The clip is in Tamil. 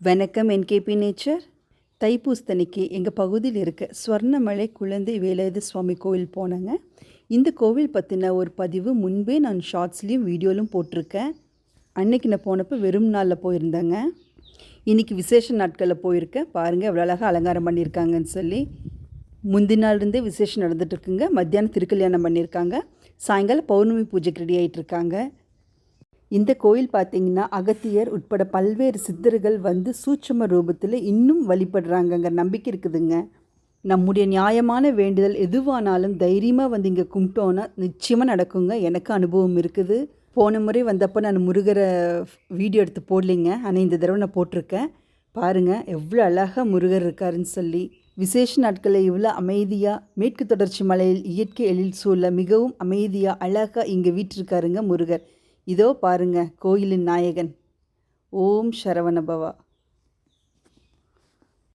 வணக்கம் என்கேபி நேச்சர். தைப்பூசத்தன்னைக்கு எங்கள் பகுதியில் இருக்க ஸ்வர்ணமலை குழந்தை வேலாயுத சுவாமி கோவில் போனேங்க. இந்த கோவில் பற்றின ஒரு பதிவு முன்பே நான் ஷார்ட்ஸ்லேயும் வீடியோலும் போட்டிருக்கேன். அன்னைக்கு நான் போனப்போ வெறும் நாளில் போயிருந்தேங்க. இன்றைக்கி விசேஷ நாட்களில் போயிருக்கேன். பாருங்கள் எவ்வளோ அழகாக அலங்காரம் பண்ணியிருக்காங்கன்னு சொல்லி. முந்தின நாள்லேருந்தே விசேஷம் நடந்துகிட்ருக்குங்க. மத்தியானம் திருக்கல்யாணம் பண்ணியிருக்காங்க. சாயங்காலம் பௌர்ணமி பூஜைக்கு ரெடி ஆகிட்டுருக்காங்க. இந்த கோயில் பார்த்திங்கன்னா அகத்தியர் உட்பட பல்வேறு சித்தர்கள் வந்து சூட்சும ரூபத்தில் இன்னும் வழிபடுறாங்கங்க. நம்பிக்கை இருக்குதுங்க. நம்முடைய நியாயமான வேண்டுதல் எதுவானாலும் தைரியமாக வந்து இங்கே கும்பிட்டோன்னா நிச்சயமாக நடக்குங்க. எனக்கு அனுபவம் இருக்குது. போன முறை வந்தப்போ நான் முருகரை வீடியோ எடுத்து போடலிங்க. ஆனால் இந்த தடவை நான் போட்டிருக்கேன். பாருங்கள் எவ்வளோ அழகாக முருகர் இருக்காருன்னு சொல்லி. விசேஷ நாட்களில் இவ்வளோ அமைதியாக மேற்கு தொடர்ச்சி மலையில் இயற்கை எழில் சூழல மிகவும் அமைதியாக அழகாக இங்கே வீற்றிருக்காருங்க முருகர். இதோ பாருங்க கோயிலின் நாயகன். ஓம் சரவணபவா.